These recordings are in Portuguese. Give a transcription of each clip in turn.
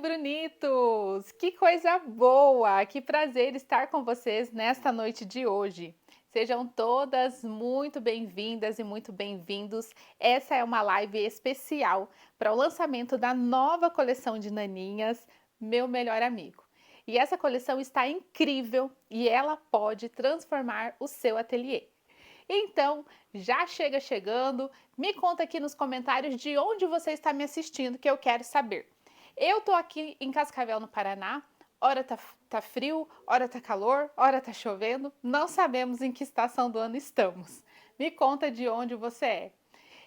Brunitos! Que coisa boa! Que prazer estar com vocês nesta noite de hoje. Sejam todas muito bem-vindas e muito bem-vindos. Essa é uma live especial para o lançamento da nova coleção de naninhas, Meu Melhor Amigo. E essa coleção está incrível e ela pode transformar o seu ateliê. Então, já chega chegando, me conta aqui nos comentários de onde você está me assistindo, que eu quero saber. Eu tô aqui em Cascavel, no Paraná. Hora tá frio, hora tá calor, hora tá chovendo. Não sabemos em que estação do ano estamos. Me conta de onde você é.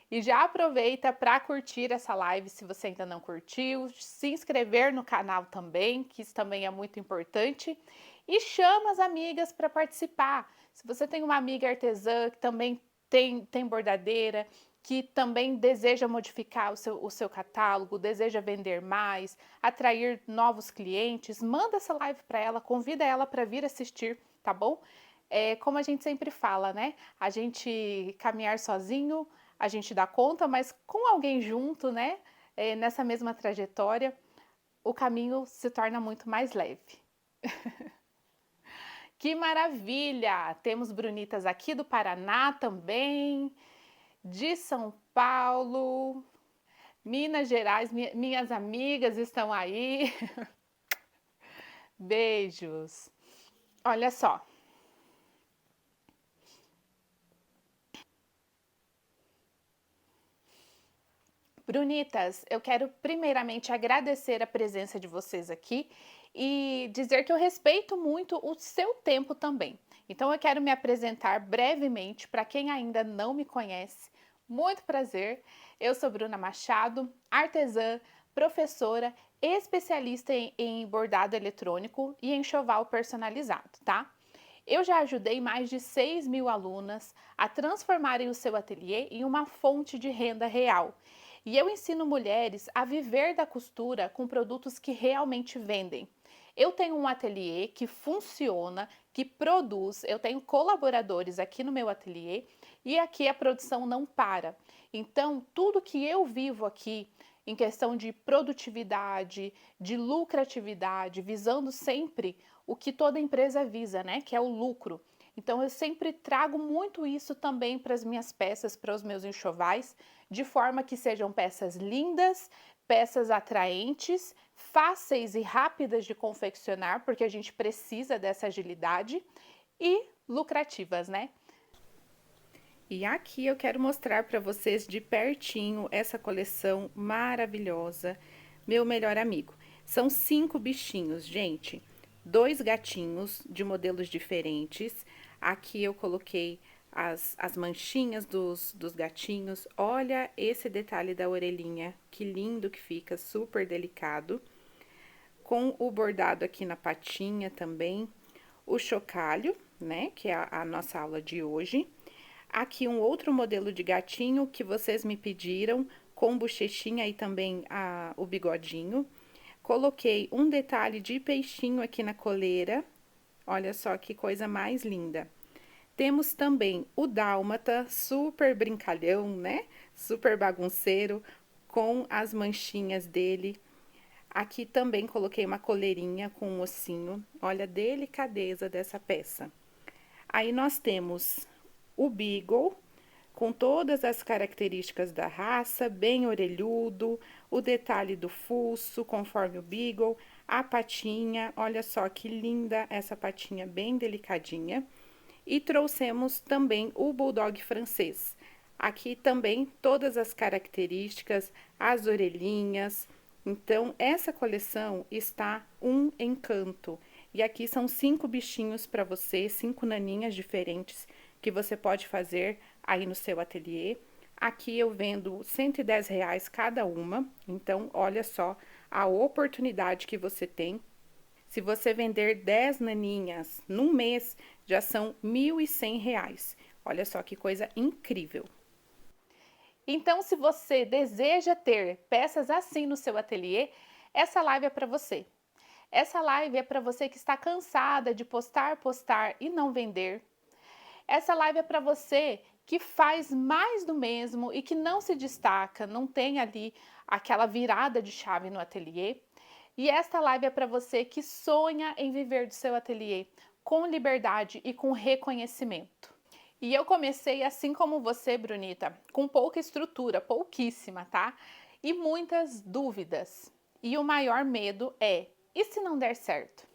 E já aproveita para curtir essa live se você ainda não curtiu, se inscrever no canal também, que isso também é muito importante, e chama as amigas para participar. Se você tem uma amiga artesã que também tem bordadeira, que também deseja modificar o seu catálogo, deseja vender mais, atrair novos clientes, manda essa live para ela, convida ela para vir assistir, tá bom? Como a gente sempre fala, né? A gente caminhar sozinho, a gente dá conta, mas com alguém junto, né? Nessa mesma trajetória, o caminho se torna muito mais leve. Que maravilha! Temos Brunitas aqui do Paraná também, de São Paulo, Minas Gerais, minhas amigas estão aí. Beijos. Olha só. Brunitas, eu quero primeiramente agradecer a presença de vocês aqui e dizer que eu respeito muito o seu tempo também. Então eu quero me apresentar brevemente para quem ainda não me conhece. Muito prazer, eu sou Bruna Machado, artesã, professora, especialista em bordado eletrônico e enxoval personalizado, tá? Eu já ajudei mais de 6.000 alunas a transformarem o seu ateliê em uma fonte de renda real. E eu ensino mulheres a viver da costura com produtos que realmente vendem. Eu tenho um ateliê que funciona, que produz, eu tenho colaboradores aqui no meu ateliê e aqui a produção não para. Então, tudo que eu vivo aqui em questão de produtividade, de lucratividade, visando sempre o que toda empresa visa, né, que é o lucro. Então eu sempre trago muito isso também para as minhas peças, para os meus enxovais, de forma que sejam peças lindas, peças atraentes, fáceis e rápidas de confeccionar, porque a gente precisa dessa agilidade, e lucrativas, né? E aqui eu quero mostrar para vocês de pertinho essa coleção maravilhosa, Meu Melhor Amigo. São 5 bichinhos, gente. 2 gatinhos de modelos diferentes. Aqui eu coloquei as manchinhas dos gatinhos. Olha esse detalhe da orelhinha, que lindo que fica, super delicado. Com o bordado aqui na patinha também. O chocalho, né, que é a nossa aula de hoje. Aqui um outro modelo de gatinho que vocês me pediram, com bochechinha e também o bigodinho. Coloquei um detalhe de peixinho aqui na coleira. Olha só que coisa mais linda. Temos também o dálmata, super brincalhão, né? Super bagunceiro, com as manchinhas dele. Aqui também coloquei uma coleirinha com um ossinho. Olha a delicadeza dessa peça. Aí nós temos o Beagle, com todas as características da raça, bem orelhudo, o detalhe do fuço, conforme o Beagle, a patinha, olha só que linda essa patinha bem delicadinha. E trouxemos também o Bulldog francês. Aqui também todas as características, as orelhinhas. Então, essa coleção está um encanto. E aqui são 5 bichinhos para você, 5 naninhas diferentes que você pode fazer aí no seu ateliê. Aqui eu vendo R$ 110 cada uma, então olha só a oportunidade que você tem. Se você vender 10 naninhas num mês, já são R$ 1.100. Olha só que coisa incrível. Então, se você deseja ter peças assim no seu ateliê, essa live é para você. Essa live é para você que está cansada de postar, postar e não vender. Essa live é para você que faz mais do mesmo e que não se destaca, não tem ali aquela virada de chave no ateliê. E esta live é para você que sonha em viver do seu ateliê com liberdade e com reconhecimento. E eu comecei assim como você, Brunita, com pouca estrutura, pouquíssima, tá? E muitas dúvidas. E o maior medo é: e se não der certo?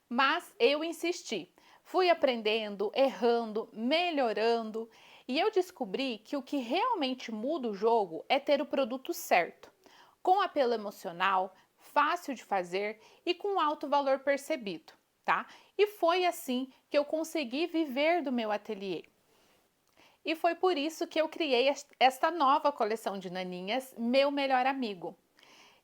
Mas eu insisti. Fui aprendendo, errando, melhorando e eu descobri que o que realmente muda o jogo é ter o produto certo, com apelo emocional, fácil de fazer e com alto valor percebido, tá? E foi assim que eu consegui viver do meu ateliê. E foi por isso que eu criei esta nova coleção de naninhas, Meu Melhor Amigo.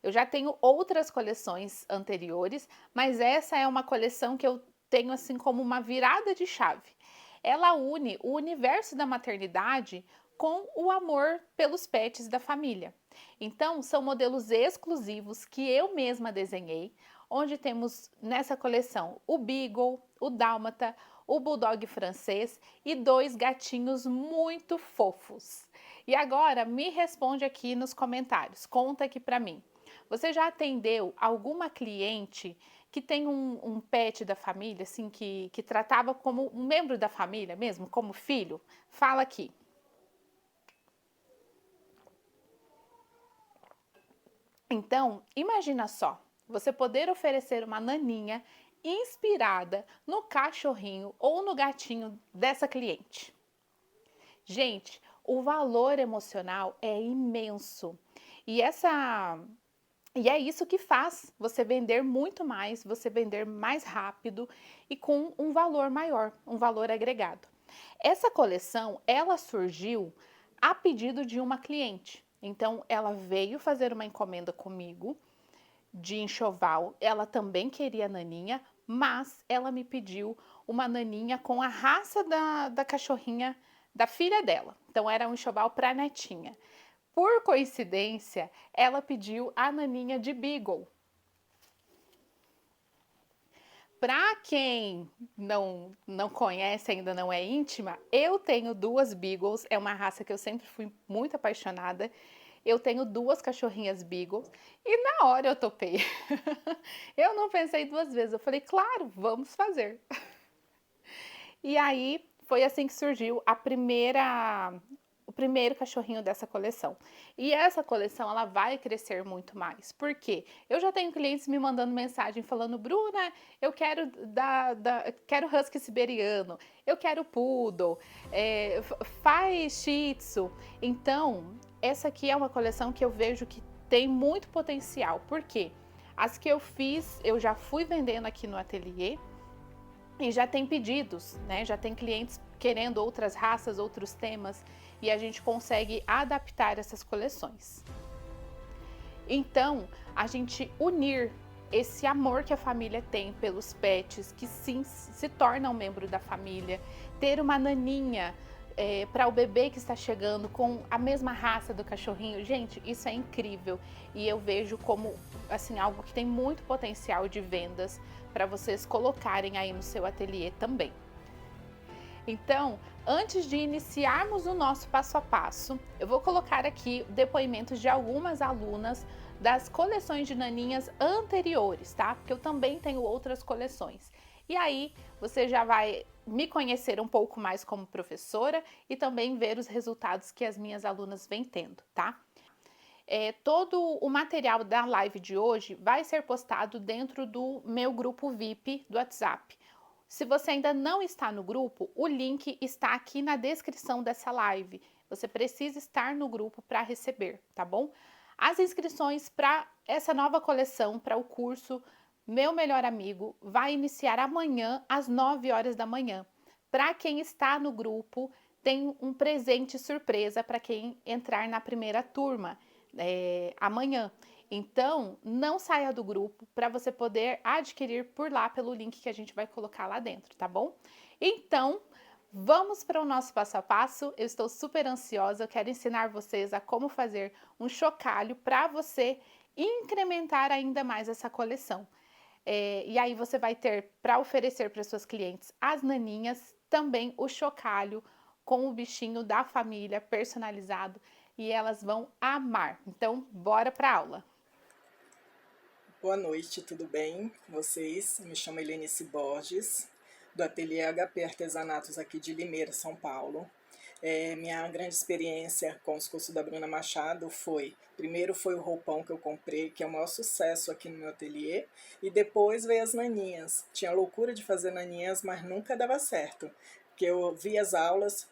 Eu já tenho outras coleções anteriores, mas essa é uma coleção que eu tenho assim como uma virada de chave. Ela une o universo da maternidade com o amor pelos pets da família. Então, são modelos exclusivos que eu mesma desenhei, onde temos nessa coleção o Beagle, o Dálmata, o Bulldog francês e dois gatinhos muito fofos. E agora me responde aqui nos comentários, conta aqui para mim. Você já atendeu alguma cliente que tem um pet da família, assim, que tratava como um membro da família mesmo, como filho? Fala aqui. Então, imagina só, você poder oferecer uma naninha inspirada no cachorrinho ou no gatinho dessa cliente. Gente, o valor emocional é imenso. E é isso que faz você vender muito mais, você vender mais rápido e com um valor maior, um valor agregado. Essa coleção, ela surgiu a pedido de uma cliente. Então, ela veio fazer uma encomenda comigo de enxoval. Ela também queria naninha, mas ela me pediu uma naninha com a raça da cachorrinha da filha dela. Então, era um enxoval para netinha. Por coincidência, ela pediu a naninha de Beagle. Para quem não conhece, ainda não é íntima, eu tenho duas Beagles, é uma raça que eu sempre fui muito apaixonada. Eu tenho duas cachorrinhas Beagles e na hora eu topei. Eu não pensei duas vezes, eu falei, claro, vamos fazer. E aí foi assim que surgiu o primeiro cachorrinho dessa coleção. E essa coleção ela vai crescer muito mais. Por quê? Eu já tenho clientes me mandando mensagem falando, Bruna, eu quero quero husky siberiano, eu quero poodle, faz shih tzu. Então, essa aqui é uma coleção que eu vejo que tem muito potencial. Por quê? As que eu fiz, eu já fui vendendo aqui no ateliê. E já tem pedidos, né? Já tem clientes querendo outras raças, outros temas, e a gente consegue adaptar essas coleções. Então, a gente unir esse amor que a família tem pelos pets, que sim se torna um membro da família, ter uma naninha para o bebê que está chegando com a mesma raça do cachorrinho, gente, isso é incrível e eu vejo como assim algo que tem muito potencial de vendas para vocês colocarem aí no seu ateliê também. Então, antes de iniciarmos o nosso passo a passo, eu vou colocar aqui depoimentos de algumas alunas das coleções de naninhas anteriores, tá? Porque eu também tenho outras coleções. E aí, você já vai me conhecer um pouco mais como professora e também ver os resultados que as minhas alunas vêm tendo, tá? Todo o material da live de hoje vai ser postado dentro do meu grupo VIP do WhatsApp. Se você ainda não está no grupo, o link está aqui na descrição dessa live. Você precisa estar no grupo para receber, tá bom? As inscrições para essa nova coleção, para o curso Meu Melhor Amigo, vai iniciar amanhã às 9 horas da manhã. Para quem está no grupo, tem um presente surpresa para quem entrar na primeira turma amanhã. Então, não saia do grupo para você poder adquirir por lá pelo link que a gente vai colocar lá dentro, tá bom? Então, vamos para o nosso passo a passo. Eu estou super ansiosa, eu quero ensinar vocês a como fazer um chocalho para você incrementar ainda mais essa coleção. E aí você vai ter para oferecer para suas clientes as naninhas, também o chocalho com o bichinho da família personalizado e elas vão amar. Então, bora para aula. Boa noite, tudo bem com vocês? Me chamo Helenice Borges, do Ateliê HP Artesanatos aqui de Limeira, São Paulo. Minha grande experiência com os cursos da Bruna Machado primeiro foi o roupão que eu comprei, que é o maior sucesso aqui no meu ateliê, e depois veio as naninhas. Tinha loucura de fazer naninhas, mas nunca dava certo, porque eu via as aulas,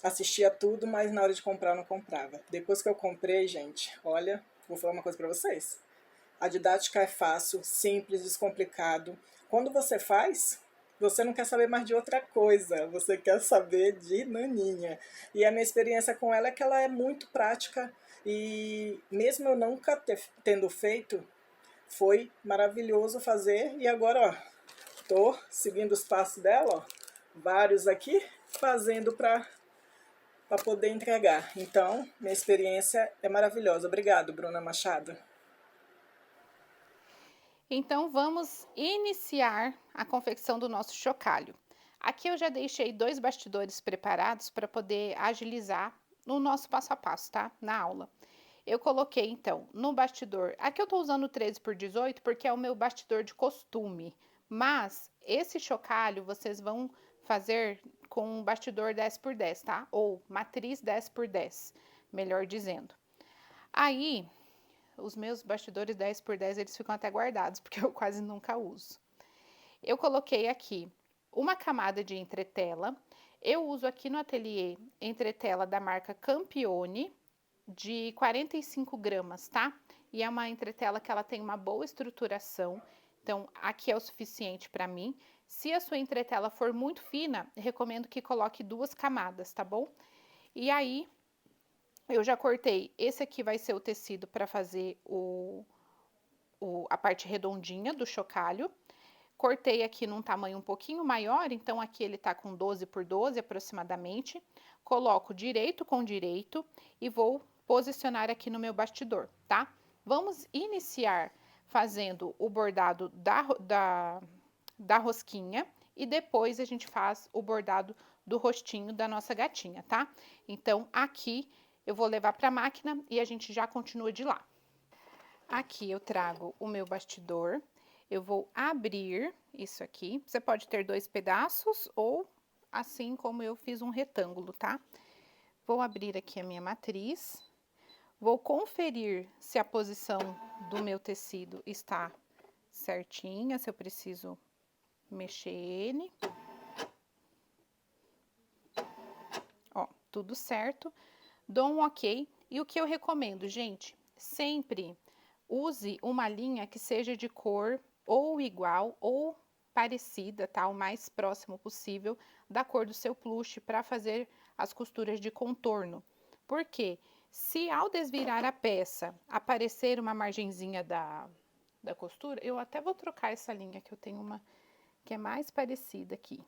assistia tudo, mas na hora de comprar eu não comprava. Depois que eu comprei, gente, olha, vou falar uma coisa para vocês. A didática é fácil, simples, descomplicado. Quando você faz, você não quer saber mais de outra coisa, você quer saber de naninha. E a minha experiência com ela é que ela é muito prática e mesmo eu nunca tendo feito, foi maravilhoso fazer. E agora, ó, tô seguindo os passos dela, ó, vários aqui, fazendo para poder entregar. Então, minha experiência é maravilhosa. Obrigado, Bruna Machado. Então, vamos iniciar a confecção do nosso chocalho. Aqui eu já deixei 2 bastidores preparados para poder agilizar no nosso passo a passo, tá? Na aula. Eu coloquei, então, no bastidor... Aqui eu tô usando o 13x18 porque é o meu bastidor de costume. Mas, esse chocalho vocês vão fazer com um bastidor 10x10, tá? Ou matriz 10x10, melhor dizendo. Aí, os meus bastidores 10x10, eles ficam até guardados, porque eu quase nunca uso. Eu coloquei aqui uma camada de entretela. Eu uso aqui no ateliê entretela da marca Campione, de 45 gramas, tá? E é uma entretela que ela tem uma boa estruturação, então aqui é o suficiente para mim. Se a sua entretela for muito fina, recomendo que coloque 2 camadas, tá bom? E aí, eu já cortei, esse aqui vai ser o tecido para fazer a parte redondinha do chocalho. Cortei aqui num tamanho um pouquinho maior, então aqui ele tá com 12x12 aproximadamente. Coloco direito com direito e vou posicionar aqui no meu bastidor, tá? Vamos iniciar fazendo o bordado da rosquinha e depois a gente faz o bordado do rostinho da nossa gatinha, tá? Então, aqui eu vou levar para a máquina e a gente já continua de lá. Aqui eu trago o meu bastidor, eu vou abrir isso aqui. Você pode ter 2 pedaços ou assim como eu fiz um retângulo, tá? Vou abrir aqui a minha matriz, vou conferir se a posição do meu tecido está certinha, se eu preciso mexer ele. Ó, tudo certo. Dou um ok. E o que eu recomendo, gente? Sempre use uma linha que seja de cor ou igual ou parecida, tá? O mais próximo possível da cor do seu plush para fazer as costuras de contorno. Porque se ao desvirar a peça aparecer uma margenzinha da costura, eu até vou trocar essa linha que eu tenho uma que é mais parecida aqui.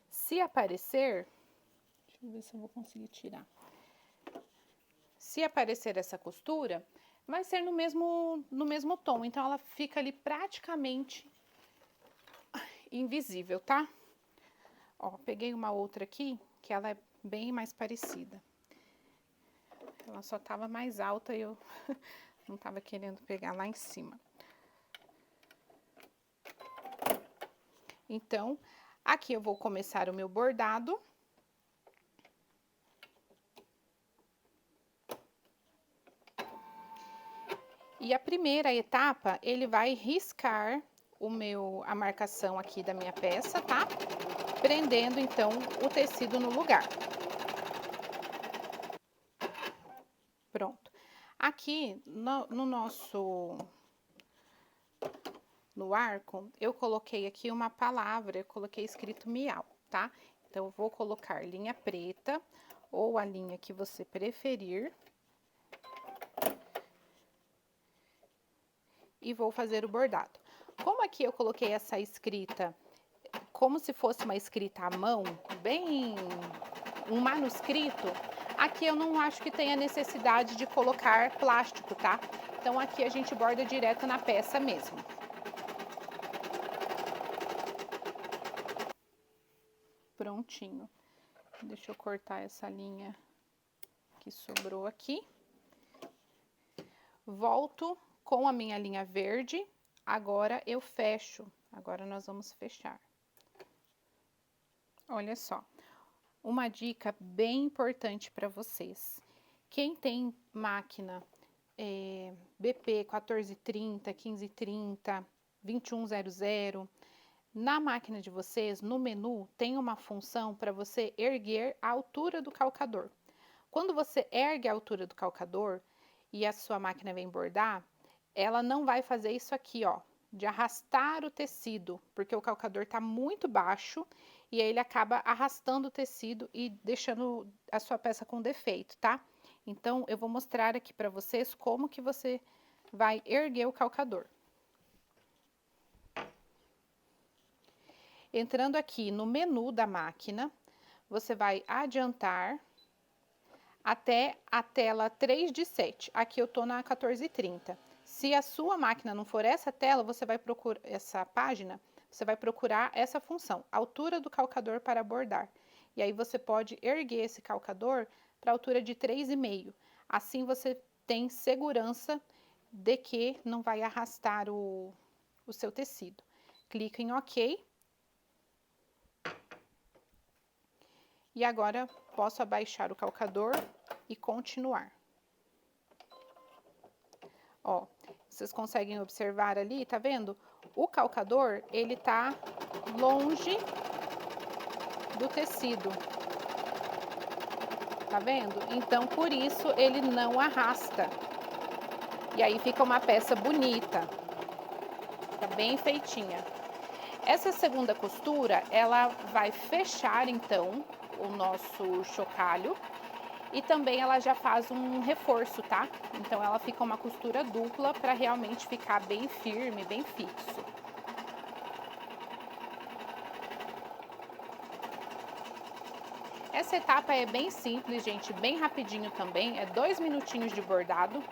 Se aparecer, deixa eu ver se eu vou conseguir tirar. Se aparecer essa costura, vai ser no mesmo tom, então ela fica ali praticamente invisível, tá? Ó, peguei uma outra aqui, que ela é bem mais parecida. Ela só tava mais alta e eu não tava querendo pegar lá em cima. Então, aqui eu vou começar o meu bordado. E a primeira etapa, ele vai riscar a marcação aqui da minha peça, tá? Prendendo, então, o tecido no lugar. Pronto. Aqui, no arco, eu coloquei aqui uma palavra, eu coloquei escrito miau, tá? Então, eu vou colocar linha preta ou a linha que você preferir. E vou fazer o bordado. Como aqui eu coloquei essa escrita como se fosse uma escrita à mão, bem um manuscrito, aqui eu não acho que tenha necessidade de colocar plástico, tá? Então aqui a gente borda direto na peça mesmo. Prontinho. Deixa eu cortar essa linha que sobrou aqui. Volto com a minha linha verde Agora eu fecho. Agora nós vamos fechar. Olha só, uma dica bem importante para vocês. Quem tem máquina BP 1430, 1530, 2100, na máquina de vocês, no menu, tem uma função para você erguer a altura do calcador. Quando você ergue a altura do calcador e a sua máquina vem bordar, ela não vai fazer isso aqui, ó, de arrastar o tecido, porque o calcador está muito baixo e aí ele acaba arrastando o tecido e deixando a sua peça com defeito, tá? Então, eu vou mostrar aqui para vocês como que você vai erguer o calcador. Entrando aqui no menu da máquina, você vai adiantar até a tela 3 de 7. Aqui eu tô na 1430. Se a sua máquina não for essa tela, você vai procurar essa página, você vai procurar essa função, altura do calcador para bordar. E aí você pode erguer esse calcador para a altura de 3,5. Assim você tem segurança de que não vai arrastar o seu tecido. Clica em OK. E agora posso abaixar o calcador e continuar. Ó, vocês conseguem observar ali, tá vendo? O calcador, ele tá longe do tecido. Tá vendo? Então, por isso, ele não arrasta. E aí fica uma peça bonita. Tá bem feitinha. Essa segunda costura, ela vai fechar, então, o nosso chocalho. E também ela já faz um reforço, tá? Então, ela fica uma costura dupla para realmente ficar bem firme, bem fixo. Essa etapa é bem simples, gente, bem rapidinho também, é 2 minutinhos de bordado.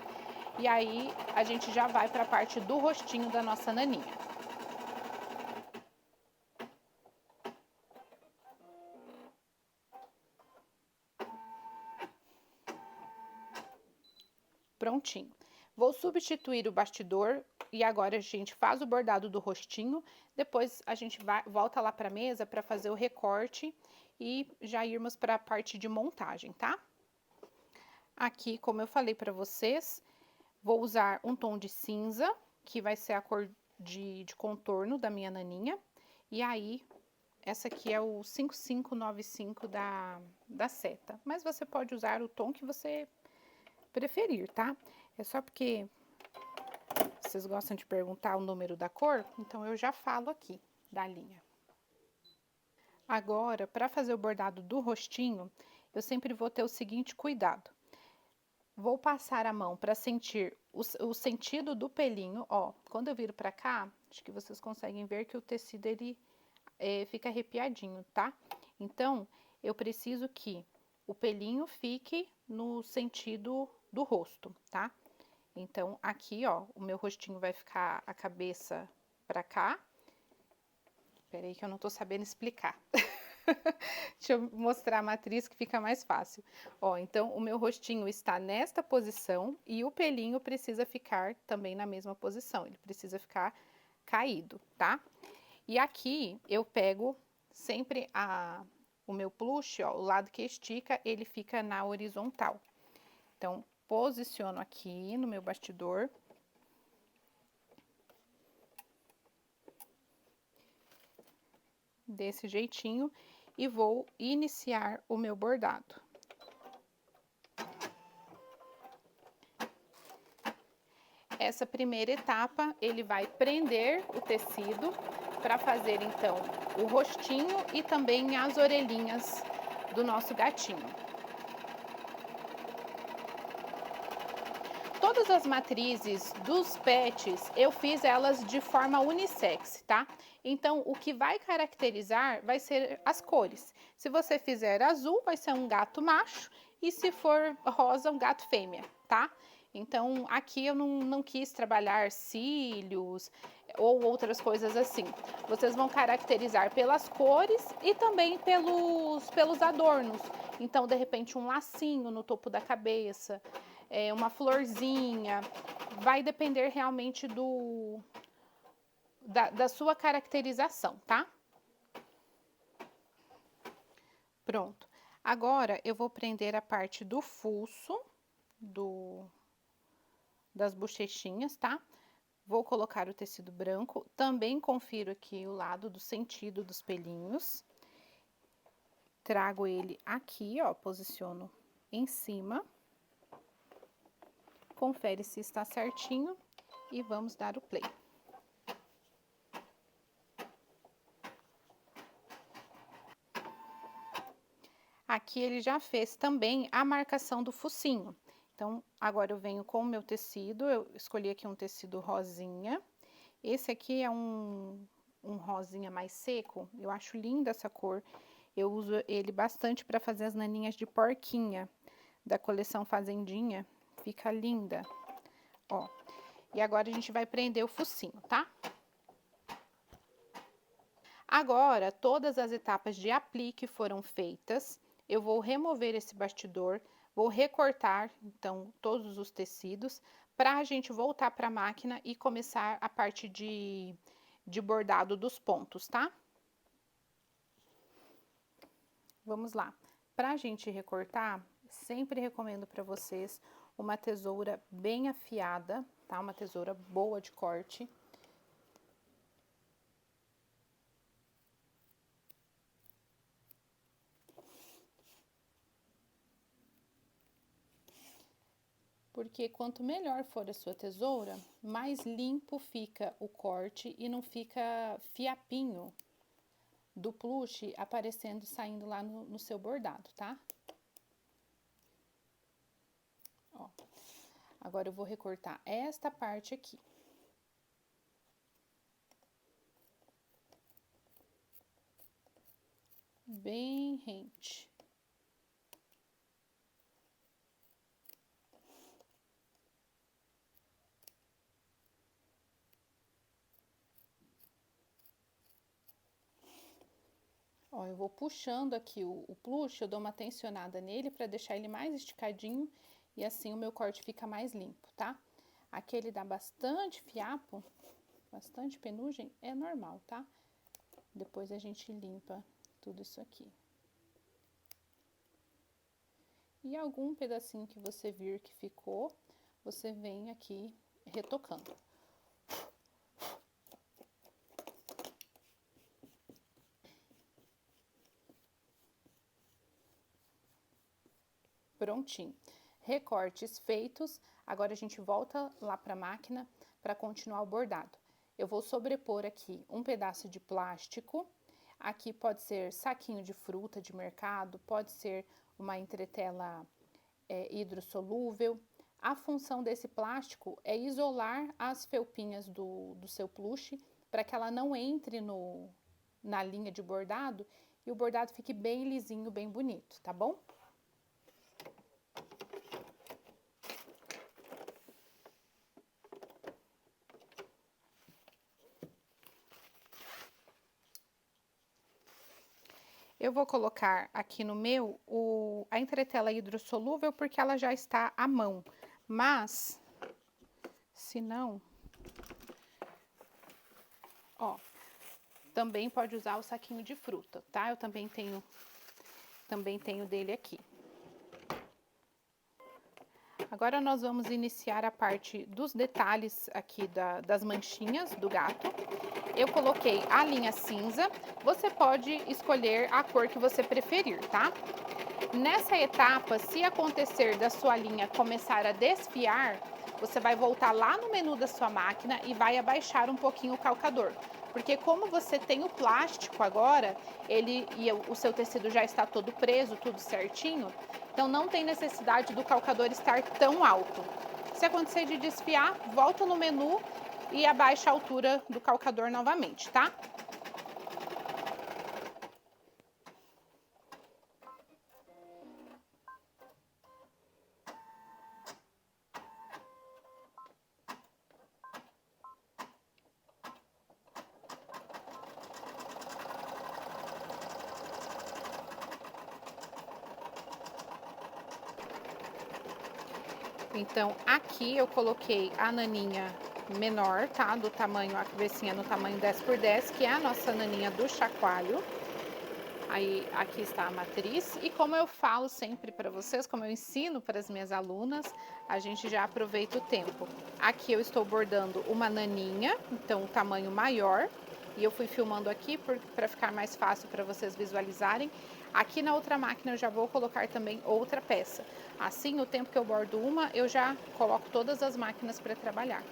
E aí, a gente já vai para a parte do rostinho da nossa naninha. Prontinho. Vou substituir o bastidor e agora a gente faz o bordado do rostinho. Depois a gente volta lá para a mesa para fazer o recorte e já irmos para a parte de montagem, tá? Aqui, como eu falei para vocês, vou usar um tom de cinza, que vai ser a cor de contorno da minha naninha. E aí, essa aqui é o 5595 da seta. Mas você pode usar o tom que você preferir, tá? É só porque vocês gostam de perguntar o número da cor, então eu já falo aqui da linha. Agora, para fazer o bordado do rostinho, eu sempre vou ter o seguinte cuidado. Vou passar a mão para sentir o sentido do pelinho, ó. Quando eu viro para cá, acho que vocês conseguem ver que o tecido ele fica arrepiadinho, tá? Então, eu preciso que o pelinho fique no sentido do rosto, tá? Então, aqui, ó, o meu rostinho vai ficar a cabeça pra cá. Peraí que eu não tô sabendo explicar. Deixa eu mostrar a matriz que fica mais fácil. Ó, então, o meu rostinho está nesta posição e o pelinho precisa ficar também na mesma posição. Ele precisa ficar caído, tá? E aqui, eu pego sempre o meu plush, ó, o lado que estica, ele fica na horizontal. Então, posiciono aqui no meu bastidor. Desse jeitinho. E vou iniciar o meu bordado. Essa primeira etapa, ele vai prender o tecido para fazer, então, o rostinho e também as orelhinhas do nosso gatinho. Todas as matrizes dos pets, eu fiz elas de forma unissex, tá? Então, o que vai caracterizar vai ser as cores. Se você fizer azul, vai ser um gato macho, e se for rosa, um gato fêmea, tá? Então, aqui eu não quis trabalhar cílios ou outras coisas assim. Vocês vão caracterizar pelas cores e também pelos adornos. Então, de repente, um lacinho no topo da cabeça, uma florzinha, vai depender realmente da sua caracterização, tá? Pronto. Agora, eu vou prender a parte do fuço das bochechinhas, tá? Vou colocar o tecido branco, também confiro aqui o lado do sentido dos pelinhos. Trago ele aqui, ó, posiciono em cima. Confere se está certinho e vamos dar o play. Aqui ele já fez também a marcação do focinho. Então, agora eu venho com o meu tecido, eu escolhi aqui um tecido rosinha. Esse aqui é um rosinha mais seco, eu acho linda essa cor. Eu uso ele bastante para fazer as naninhas de porquinha, da coleção Fazendinha. Fica linda, ó. E agora a gente vai prender o focinho, tá? Agora, todas as etapas de aplique foram feitas. Eu vou remover esse bastidor, vou recortar, então, todos os tecidos, para a gente voltar para a máquina e começar a parte de bordado dos pontos, tá? Vamos lá. Para a gente recortar, sempre recomendo para vocês uma tesoura bem afiada, tá? Uma tesoura boa de corte. Porque quanto melhor for a sua tesoura, mais limpo fica o corte e não fica fiapinho do plush aparecendo, saindo lá no seu bordado, tá? Ó. Agora eu vou recortar esta parte aqui. Bem rente. Ó, eu vou puxando aqui o plush, eu dou uma tensionada nele para deixar ele mais esticadinho e assim o meu corte fica mais limpo, tá? Aqui ele dá bastante fiapo, bastante penugem, é normal, tá? Depois a gente limpa tudo isso aqui. E algum pedacinho que você vir que ficou, você vem aqui retocando. Prontinho. Recortes feitos, agora a gente volta lá para a máquina para continuar o bordado. Eu vou sobrepor aqui um pedaço de plástico, aqui pode ser saquinho de fruta de mercado, pode ser uma entretela hidrossolúvel. A função desse plástico é isolar as felpinhas do seu plush para que ela não entre na linha de bordado e o bordado fique bem lisinho, bem bonito, tá bom? Eu vou colocar aqui no meu a entretela hidrossolúvel porque ela já está à mão, mas se não, ó, também pode usar o saquinho de fruta, tá? Eu também tenho dele aqui. Agora nós vamos iniciar a parte dos detalhes aqui das manchinhas do gato. Eu coloquei a linha cinza, você pode escolher a cor que você preferir, tá? Nessa etapa, se acontecer da sua linha começar a desfiar, você vai voltar lá no menu da sua máquina e vai abaixar um pouquinho o calcador. Porque como você tem o plástico agora, o seu tecido já está todo preso, tudo certinho, então não tem necessidade do calcador estar tão alto. Se acontecer de desfiar, volta no menu e abaixa a altura do calcador novamente, tá? Então, aqui eu coloquei a naninha menor, tá? Do tamanho, a cabecinha no tamanho 10x10, que é a nossa naninha do chacoalho. Aí, aqui está a matriz, e como eu falo sempre para vocês, como eu ensino para as minhas alunas, a gente já aproveita o tempo. Aqui eu estou bordando uma naninha, então o tamanho maior, e eu fui filmando aqui para ficar mais fácil para vocês visualizarem. Aqui na outra máquina eu já vou colocar também outra peça. Assim, no tempo que eu bordo uma, eu já coloco todas as máquinas para trabalhar.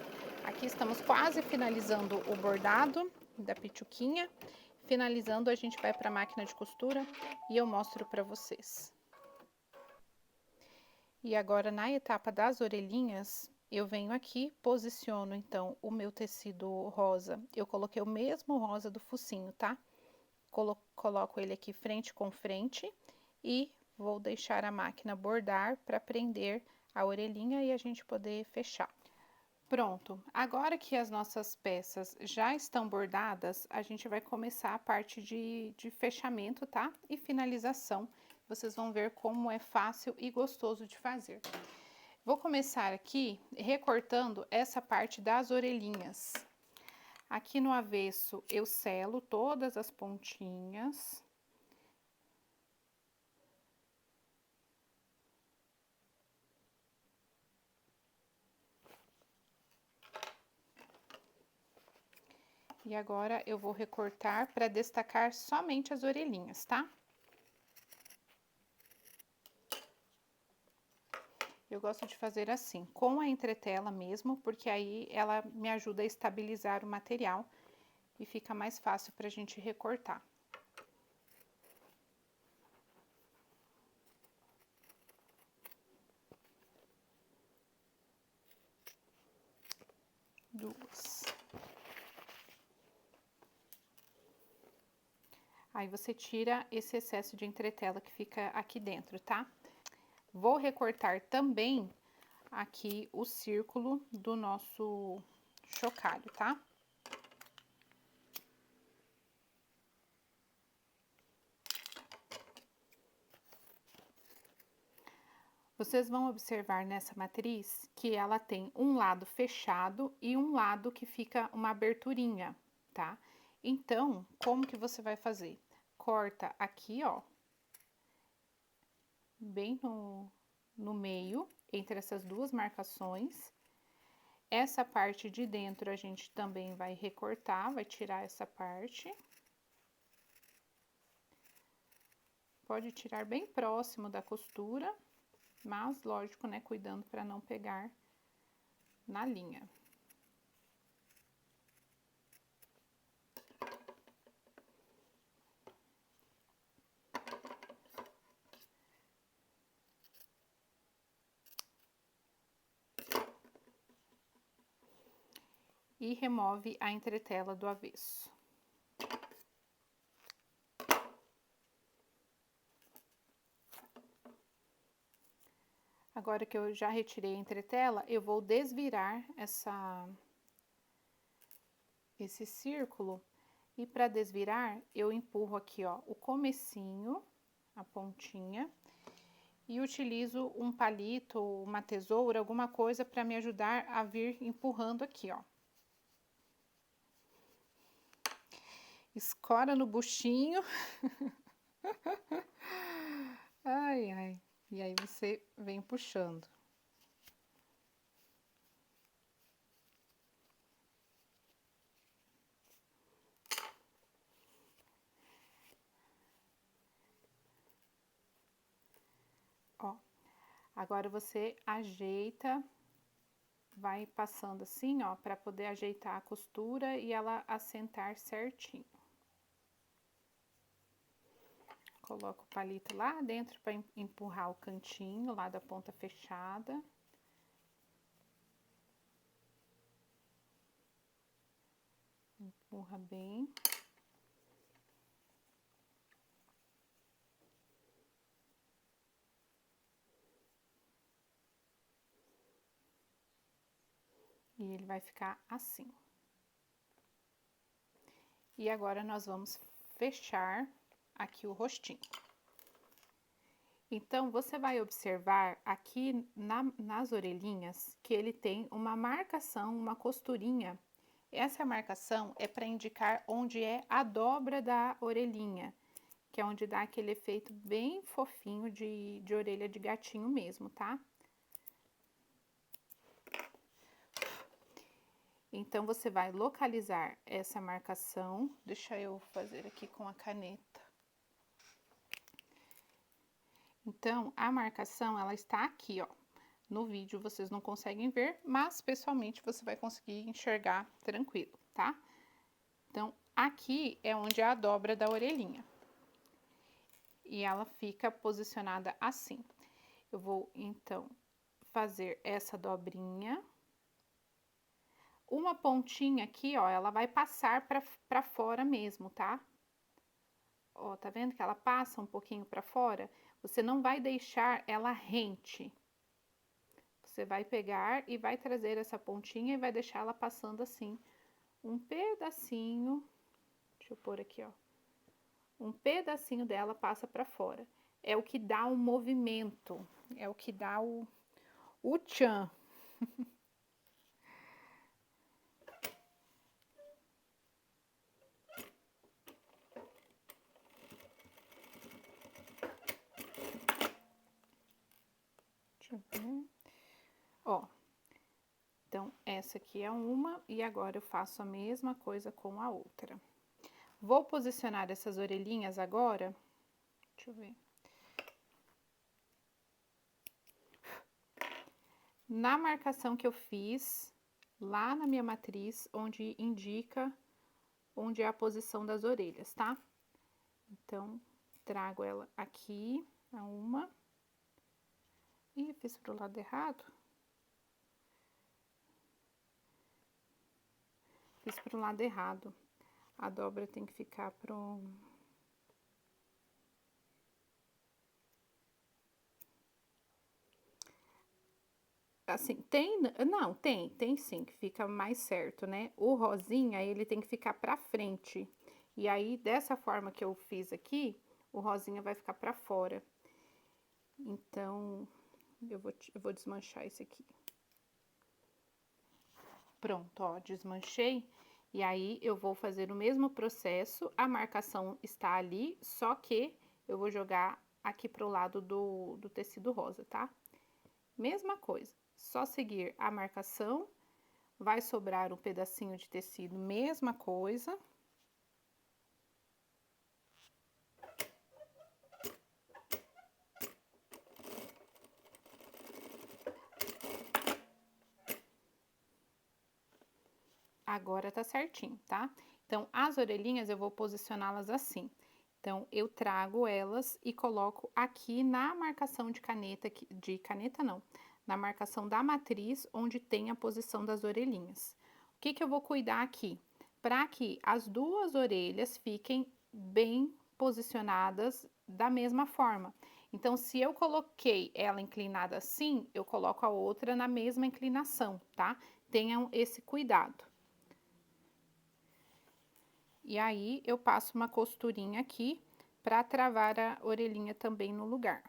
Aqui estamos quase finalizando o bordado da pituquinha. Finalizando, a gente vai para a máquina de costura e eu mostro para vocês. E agora, na etapa das orelhinhas, eu venho aqui, posiciono então o meu tecido rosa. Eu coloquei o mesmo rosa do focinho, tá? Coloco ele aqui frente com frente e vou deixar a máquina bordar para prender a orelhinha e a gente poder fechar. Pronto, agora que as nossas peças já estão bordadas, a gente vai começar a parte de fechamento, tá? E finalização. Vocês vão ver como é fácil e gostoso de fazer. Vou começar aqui recortando essa parte das orelhinhas. Aqui no avesso eu selo todas as pontinhas. E agora eu vou recortar para destacar somente as orelhinhas, tá? Eu gosto de fazer assim, com a entretela mesmo, porque aí ela me ajuda a estabilizar o material e fica mais fácil para a gente recortar. Duas. Aí você tira esse excesso de entretela que fica aqui dentro, tá? Vou recortar também aqui o círculo do nosso chocalho, tá? Vocês vão observar nessa matriz que ela tem um lado fechado e um lado que fica uma aberturinha, tá? Então, como que você vai fazer? Corta aqui, ó, bem no meio, entre essas duas marcações. Essa parte de dentro a gente também vai recortar, vai tirar essa parte. Pode tirar bem próximo da costura, mas lógico, né, cuidando para não pegar na linha. E remove a entretela do avesso. Agora que eu já retirei a entretela, eu vou desvirar esse círculo. E para desvirar, eu empurro aqui, ó, o comecinho, a pontinha, e utilizo um palito, uma tesoura, alguma coisa para me ajudar a vir empurrando aqui, ó. Escora no buchinho. Ai, ai. E aí você vem puxando. Ó, agora você ajeita, vai passando assim, ó, para poder ajeitar a costura e ela assentar certinho. Coloca o palito lá dentro para empurrar o cantinho lá da ponta fechada. Empurra bem. E ele vai ficar assim. E agora nós vamos fechar aqui o rostinho. Então, você vai observar aqui nas orelhinhas que ele tem uma marcação, uma costurinha. Essa marcação é para indicar onde é a dobra da orelhinha, que é onde dá aquele efeito bem fofinho de orelha de gatinho mesmo, tá? Então, você vai localizar essa marcação. Deixa eu fazer aqui com a caneta. Então, a marcação, ela está aqui, ó. No vídeo vocês não conseguem ver, mas pessoalmente você vai conseguir enxergar tranquilo, tá? Então, aqui é onde é a dobra da orelhinha. E ela fica posicionada assim. Eu vou, então, fazer essa dobrinha. Uma pontinha aqui, ó, ela vai passar pra fora mesmo, tá? Ó, tá vendo que ela passa um pouquinho pra fora? Você não vai deixar ela rente. Você vai pegar e vai trazer essa pontinha e vai deixar ela passando assim, um pedacinho. Deixa eu pôr aqui, ó. Um pedacinho dela passa pra fora. É o que dá o movimento, é o que dá o tchan. Deixa eu ver. Ó, então essa aqui é uma e agora eu faço a mesma coisa com a outra. Vou posicionar essas orelhinhas agora. Deixa eu ver. Na marcação que eu fiz lá na minha matriz, onde indica onde é a posição das orelhas, tá? Então, trago ela aqui, a uma. Ih, fiz pro lado errado. Fiz pro lado errado. A dobra tem que ficar pro... Assim, tem... Não, tem sim, que fica mais certo, né? O rosinha, ele tem que ficar pra frente. E aí, dessa forma que eu fiz aqui, o rosinha vai ficar pra fora. Então, eu vou desmanchar esse aqui. Pronto, ó, desmanchei. E aí, eu vou fazer o mesmo processo. A marcação está ali, só que eu vou jogar aqui pro lado do tecido rosa, tá? Mesma coisa, só seguir a marcação. Vai sobrar um pedacinho de tecido, mesma coisa. Agora tá certinho, tá? Então, as orelhinhas eu vou posicioná-las assim. Então, eu trago elas e coloco aqui na marcação de caneta, de caneta não, na marcação da matriz, onde tem a posição das orelhinhas. O que que eu vou cuidar aqui? Para que as duas orelhas fiquem bem posicionadas da mesma forma. Então, se eu coloquei ela inclinada assim, eu coloco a outra na mesma inclinação, tá? Tenham esse cuidado. E aí, eu passo uma costurinha aqui para travar a orelhinha também no lugar.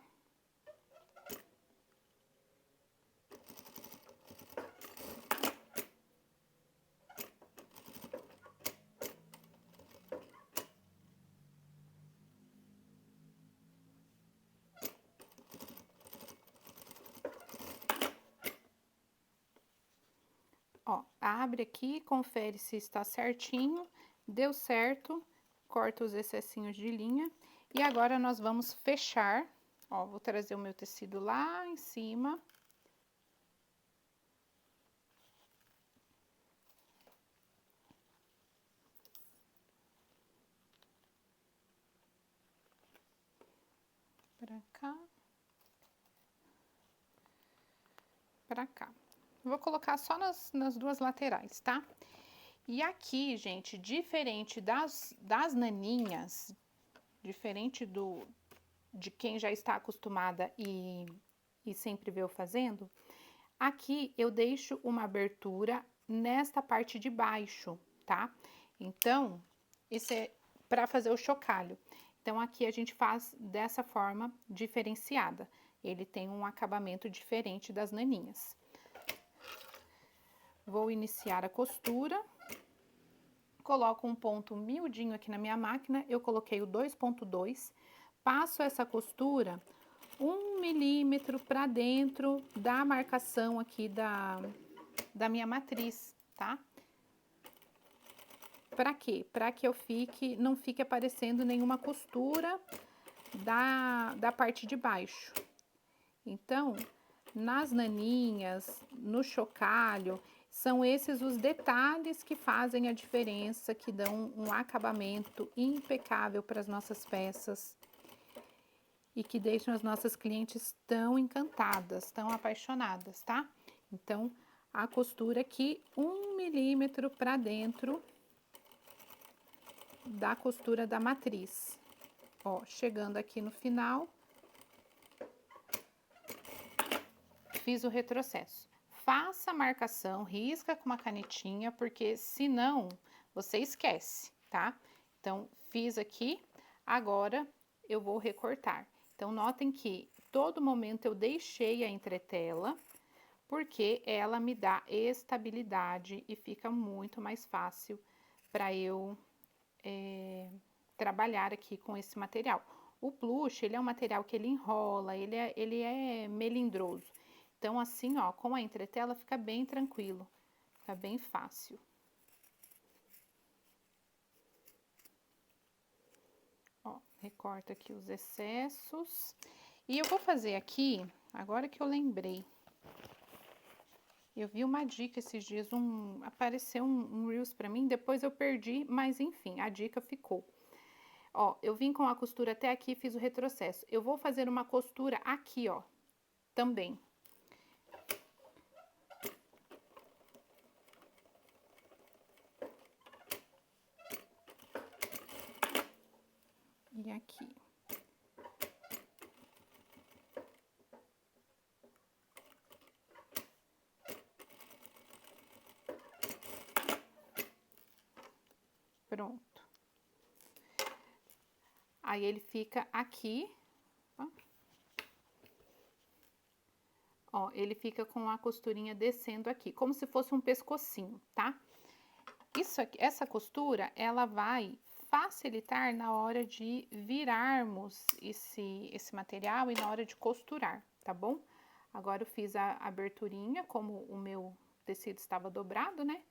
Ó, abre aqui, confere se está certinho, deu certo, corta os excessinhos de linha. E agora, nós vamos fechar, ó, vou trazer o meu tecido lá em cima. Pra cá. Pra cá. Vou colocar só nas duas laterais, tá? E aqui, gente, diferente das naninhas, diferente de quem já está acostumada e sempre vê eu fazendo, aqui eu deixo uma abertura nesta parte de baixo, tá? Então, isso é para fazer o chocalho. Então, aqui a gente faz dessa forma diferenciada. Ele tem um acabamento diferente das naninhas. Vou iniciar a costura. Coloco um ponto miudinho aqui na minha máquina, eu coloquei o 2,2. Passo essa costura 1 milímetro para dentro da marcação aqui da minha matriz, tá? Para quê? Para que não fique aparecendo nenhuma costura da parte de baixo. Então, nas naninhas, no chocalho, são esses os detalhes que fazem a diferença, que dão um acabamento impecável para as nossas peças e que deixam as nossas clientes tão encantadas, tão apaixonadas, tá? Então, a costura aqui 1 milímetro para dentro da costura da matriz. Ó, chegando aqui no final, fiz o retrocesso. Faça a marcação, risca com uma canetinha, porque senão você esquece, tá? Então, fiz aqui, agora eu vou recortar. Então, notem que todo momento eu deixei a entretela, porque ela me dá estabilidade e fica muito mais fácil para eu trabalhar aqui com esse material. O plush, ele é um material que ele enrola, ele é melindroso. Então, assim, ó, com a entretela fica bem tranquilo, fica bem fácil. Ó, recorto aqui os excessos. E eu vou fazer aqui, agora que eu lembrei, eu vi uma dica esses dias, apareceu um Reels pra mim, depois eu perdi, mas enfim, a dica ficou. Ó, eu vim com a costura até aqui, fiz o retrocesso. Eu vou fazer uma costura aqui, ó, também. E aqui. Pronto. Aí, ele fica aqui, ó. Ó, ele fica com a costurinha descendo aqui, como se fosse um pescocinho, tá? Isso aqui, essa costura, ela vai facilitar na hora de virarmos esse material e na hora de costurar, tá bom? Agora, eu fiz a aberturinha, como o meu tecido estava dobrado, né?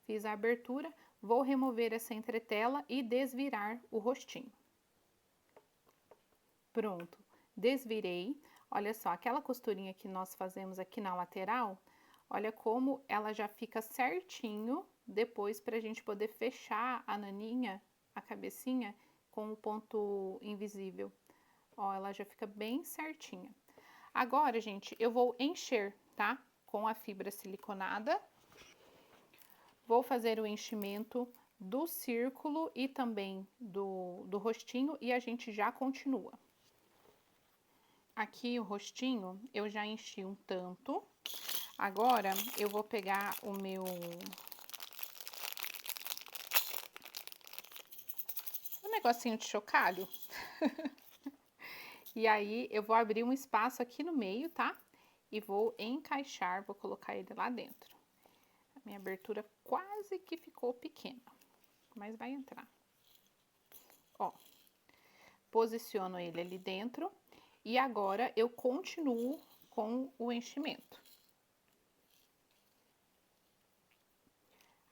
Fiz a abertura, vou remover essa entretela e desvirar o rostinho. Pronto, desvirei. Olha só, aquela costurinha que nós fazemos aqui na lateral, olha como ela já fica certinho depois pra gente poder fechar a naninha, a cabecinha, com o ponto invisível. Ó, ela já fica bem certinha. Agora, gente, eu vou encher, tá? Com a fibra siliconada. Vou fazer o enchimento do círculo e também do rostinho e a gente já continua. Aqui o rostinho eu já enchi um tanto. Agora eu vou pegar o meu negocinho de chocalho. E aí eu vou abrir um espaço aqui no meio, tá? E vou encaixar, vou colocar ele lá dentro. A minha abertura quase que ficou pequena, mas vai entrar. Ó, posiciono ele ali dentro. E agora eu continuo com o enchimento.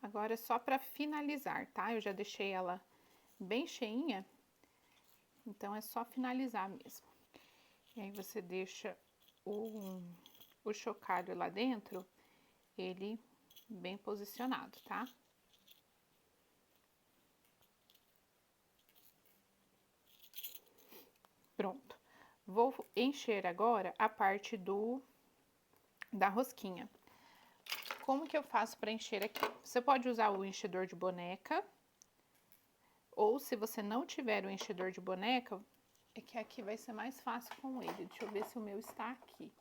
Agora é só para finalizar, tá? Eu já deixei ela bem cheinha, então é só finalizar mesmo. E aí você deixa o chocalho lá dentro, ele bem posicionado, tá? Pronto. Vou encher agora a parte da rosquinha. Como que eu faço para encher aqui? Você pode usar o enchedor de boneca, ou se você não tiver o enchedor de boneca, é que aqui vai ser mais fácil com ele. Deixa eu ver se o meu está aqui.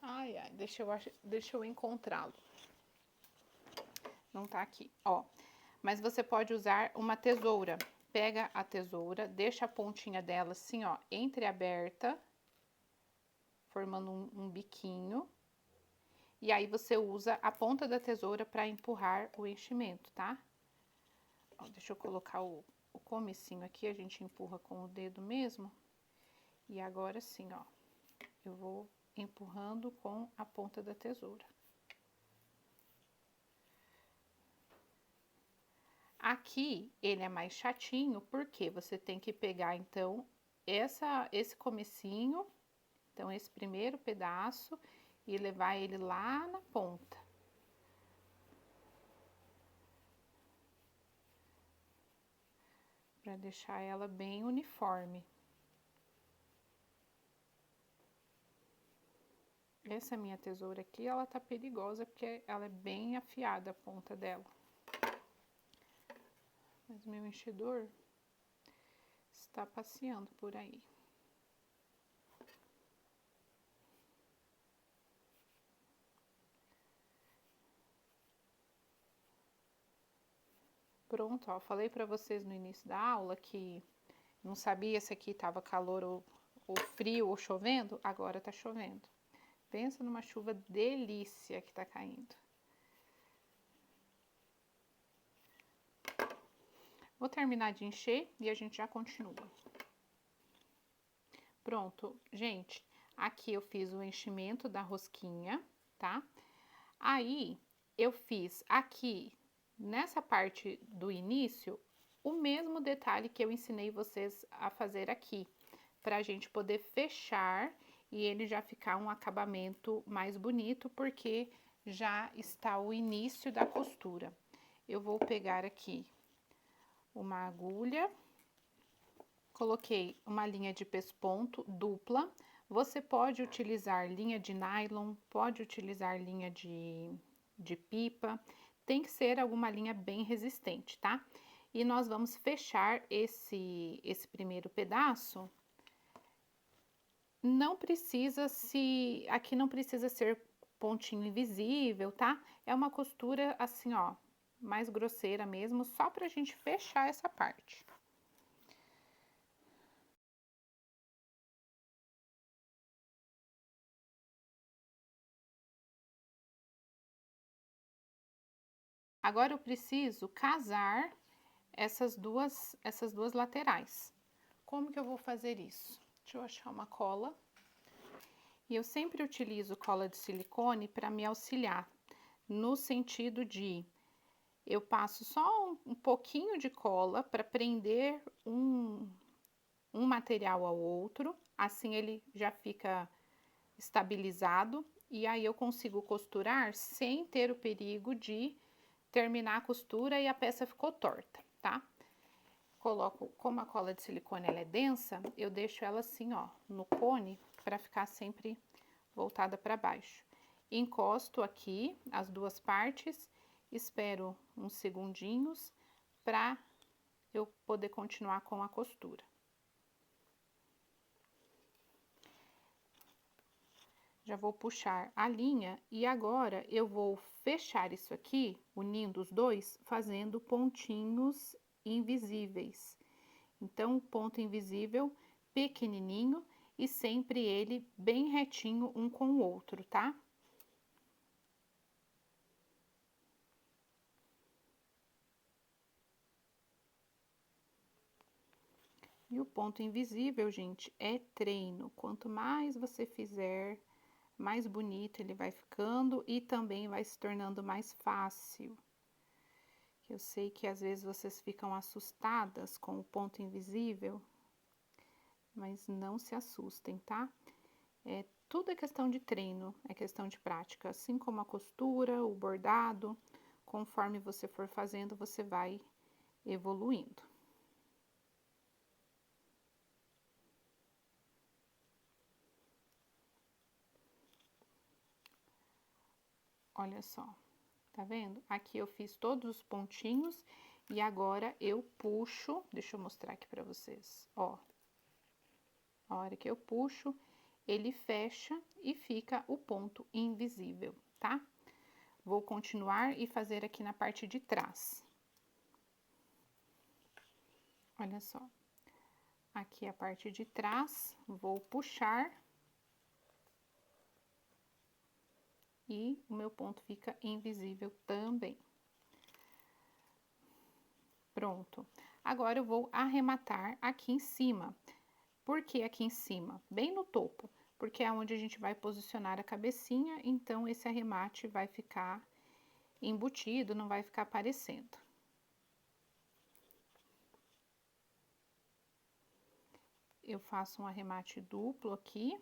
Ai, ai, deixa eu encontrá-lo. Não tá aqui, ó. Mas você pode usar uma tesoura, pega a tesoura, deixa a pontinha dela assim, ó, entreaberta, formando um biquinho. E aí, você usa a ponta da tesoura para empurrar o enchimento, tá? Ó, deixa eu colocar o comecinho aqui, a gente empurra com o dedo mesmo. E agora sim, ó, eu vou empurrando com a ponta da tesoura. Aqui, ele é mais chatinho, porque você tem que pegar, então, esse comecinho, então, esse primeiro pedaço, e levar ele lá na ponta. Para deixar ela bem uniforme. Essa minha tesoura aqui, ela tá perigosa, porque ela é bem afiada a ponta dela. Mas meu enchedor está passeando por aí. Pronto, ó, falei para vocês no início da aula que não sabia se aqui tava calor ou frio ou chovendo, agora tá chovendo. Pensa numa chuva delícia que tá caindo. Vou terminar de encher e a gente já continua. Pronto, gente, aqui eu fiz o enchimento da rosquinha, tá? Aí, eu fiz aqui, nessa parte do início, o mesmo detalhe que eu ensinei vocês a fazer aqui, pra gente poder fechar e ele já ficar um acabamento mais bonito, porque já está o início da costura. Eu vou pegar aqui uma agulha, coloquei uma linha de pesponto dupla. Você pode utilizar linha de nylon, pode utilizar linha de pipa, tem que ser alguma linha bem resistente, tá? E nós vamos fechar esse primeiro pedaço. Não precisa aqui não precisa ser pontinho invisível, tá? É uma costura assim, ó, mais grosseira mesmo, só pra gente fechar essa parte. Agora eu preciso casar essas duas laterais. Como que eu vou fazer isso? Deixa eu achar uma cola. E eu sempre utilizo cola de silicone para me auxiliar, no sentido de eu passo só um pouquinho de cola para prender um material ao outro, assim ele já fica estabilizado e aí eu consigo costurar sem ter o perigo de terminar a costura e a peça ficou torta, tá? Coloco, como a cola de silicone ela é densa, eu deixo ela assim, ó, no cone, para ficar sempre voltada para baixo. Encosto aqui as duas partes, espero uns segundinhos para eu poder continuar com a costura. Já vou puxar a linha e agora eu vou fechar isso aqui, unindo os dois, fazendo pontinhos invisíveis. Então, ponto invisível pequenininho e sempre ele bem retinho um com o outro, tá? E o ponto invisível, gente, é treino. Quanto mais você fizer, mais bonito ele vai ficando e também vai se tornando mais fácil. Eu sei que às vezes vocês ficam assustadas com o ponto invisível, mas não se assustem, tá? Tudo é questão de treino, é questão de prática, assim como a costura, o bordado, conforme você for fazendo, você vai evoluindo. Olha só, tá vendo? Aqui eu fiz todos os pontinhos e agora eu puxo, deixa eu mostrar aqui pra vocês, ó. A hora que eu puxo, ele fecha e fica o ponto invisível, tá? Vou continuar e fazer aqui na parte de trás. Olha só, aqui a parte de trás, vou puxar e o meu ponto fica invisível também. Pronto. Agora eu vou arrematar aqui em cima. Por que aqui em cima? Bem no topo, porque é onde a gente vai posicionar a cabecinha, então esse arremate vai ficar embutido, não vai ficar aparecendo. Eu faço um arremate duplo aqui,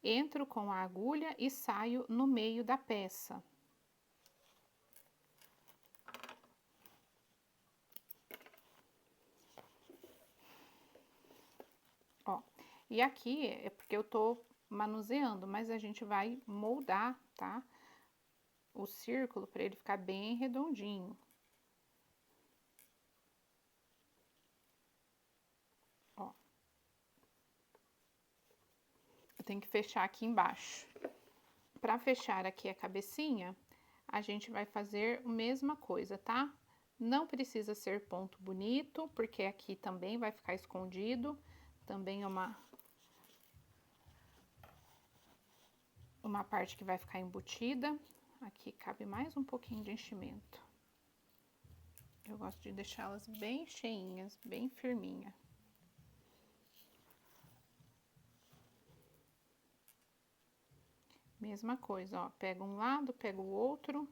entro com a agulha e saio no meio da peça. Ó, e aqui é porque eu tô manuseando, mas a gente vai moldar, tá? O círculo para ele ficar bem redondinho. Ó. Eu tenho que fechar aqui embaixo. Para fechar aqui a cabecinha, a gente vai fazer a mesma coisa, tá? Não precisa ser ponto bonito, porque aqui também vai ficar escondido. Também é uma parte que vai ficar embutida. Aqui cabe mais um pouquinho de enchimento. Eu gosto de deixá-las bem cheinhas, bem firminha. Mesma coisa, ó, pega um lado, pega o outro.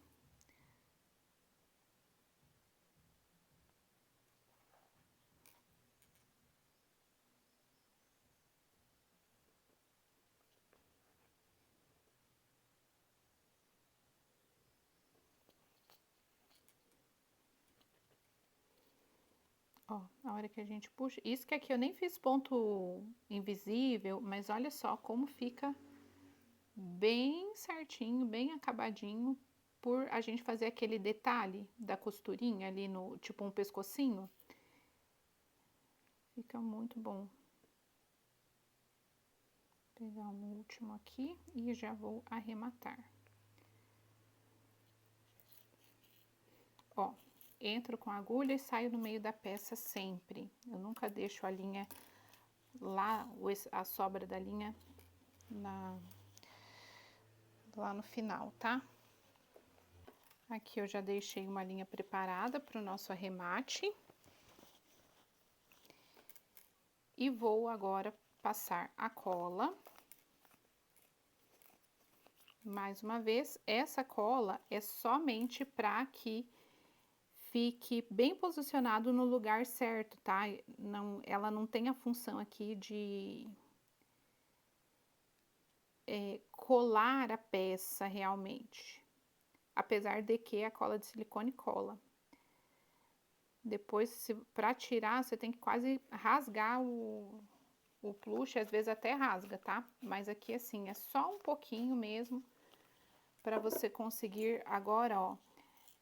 Ó, a hora que a gente puxa, isso que aqui eu nem fiz ponto invisível, mas olha só como fica bem certinho, bem acabadinho, por a gente fazer aquele detalhe da costurinha ali no, tipo um pescocinho. Fica muito bom. Vou pegar um último aqui e já vou arrematar. Ó, entro com a agulha e saio no meio da peça sempre. Eu nunca deixo a linha lá, a sobra da linha lá no final, tá? Aqui eu já deixei uma linha preparada para o nosso arremate. E vou agora passar a cola. Mais uma vez, essa cola é somente para que fique bem posicionado no lugar certo, tá? Não, ela não tem a função aqui de colar a peça realmente. Apesar de que a cola de silicone cola. Depois, para tirar, você tem que quase rasgar o plush, às vezes até rasga, tá? Mas aqui, assim, é só um pouquinho mesmo, para você conseguir. Agora, ó,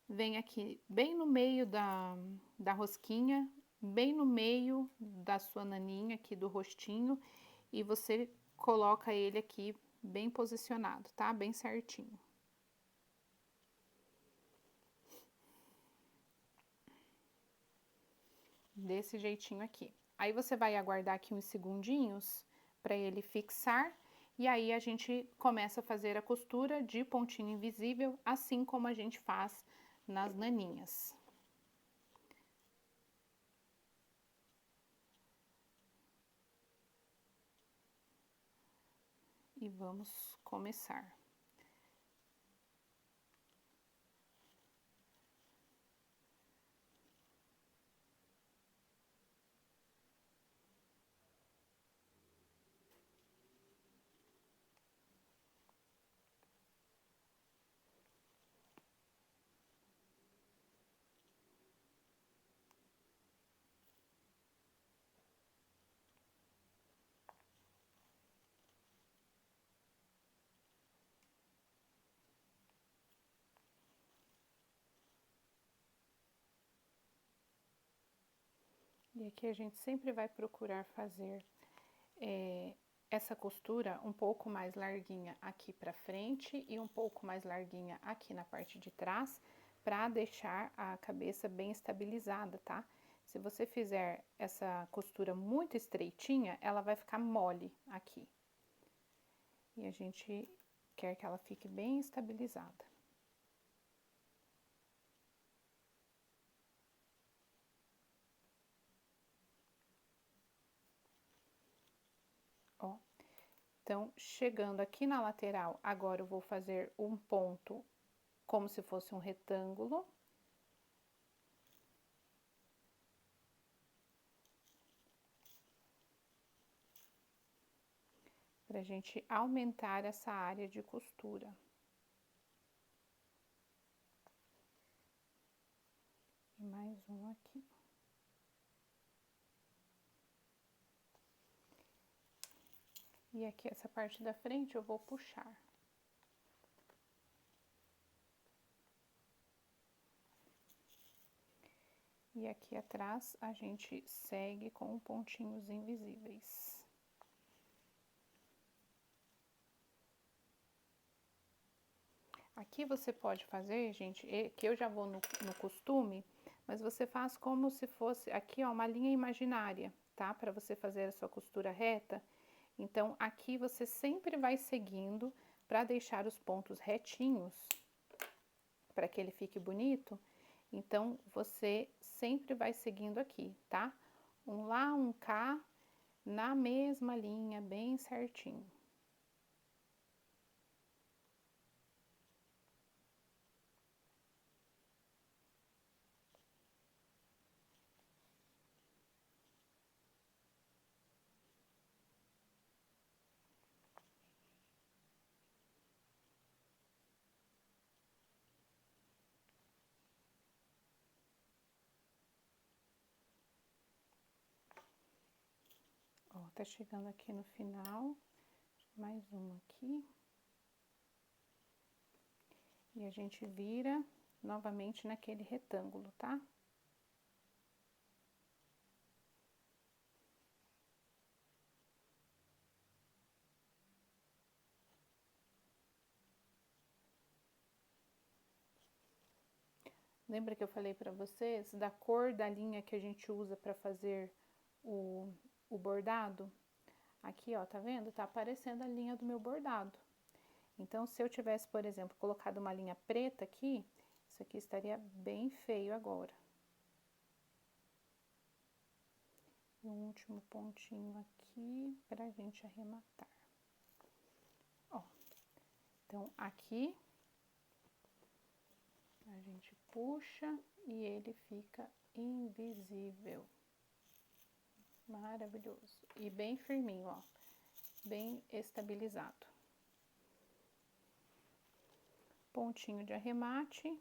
vem aqui bem no meio da rosquinha, bem no meio da sua naninha aqui do rostinho, e você coloca ele aqui bem posicionado, tá? Bem certinho. Desse jeitinho aqui. Aí você vai aguardar aqui uns segundinhos para ele fixar, e aí a gente começa a fazer a costura de pontinho invisível, assim como a gente faz nas naninhas. E vamos começar. E aqui a gente sempre vai procurar fazer essa costura um pouco mais larguinha aqui pra frente e um pouco mais larguinha aqui na parte de trás, pra deixar a cabeça bem estabilizada, tá? Se você fizer essa costura muito estreitinha, ela vai ficar mole aqui. E a gente quer que ela fique bem estabilizada. Ó, então, chegando aqui na lateral, agora eu vou fazer um ponto como se fosse um retângulo. Pra gente aumentar essa área de costura. E mais um aqui. E aqui, essa parte da frente, eu vou puxar. E aqui atrás, a gente segue com pontinhos invisíveis. Aqui você pode fazer, gente, que eu já vou no costume, mas você faz como se fosse, aqui ó, uma linha imaginária, tá? Para você fazer a sua costura reta. Então, aqui você sempre vai seguindo para deixar os pontos retinhos, para que ele fique bonito. Então, você sempre vai seguindo aqui, tá? Um lá, um cá, na mesma linha, bem certinho. Ó, tá chegando aqui no final, mais um aqui. E a gente vira novamente naquele retângulo, tá? Lembra que eu falei pra vocês da cor da linha que a gente usa pra fazer o bordado? Aqui, ó, tá vendo? Tá aparecendo a linha do meu bordado. Então, se eu tivesse, por exemplo, colocado uma linha preta aqui, isso aqui estaria bem feio agora. E um último pontinho aqui pra gente arrematar. Ó, então, aqui a gente puxa e ele fica invisível. Maravilhoso. E bem firminho, ó. Bem estabilizado. Pontinho de arremate.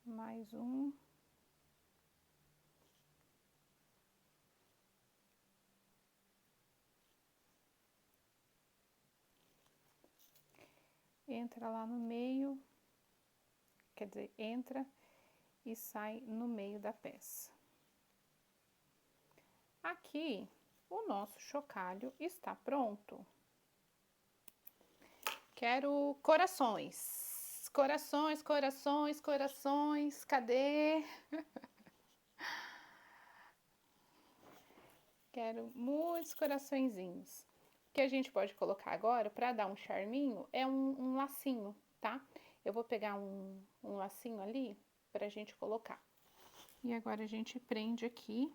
Mais um. Entra lá no meio, quer dizer, entra e sai no meio da peça. Aqui, o nosso chocalho está pronto. Quero corações. Corações, corações, corações, cadê? Quero muitos coraçõezinhos. O que a gente pode colocar agora, para dar um charminho, é um lacinho, tá? Eu vou pegar um lacinho ali pra gente colocar. E agora a gente prende aqui,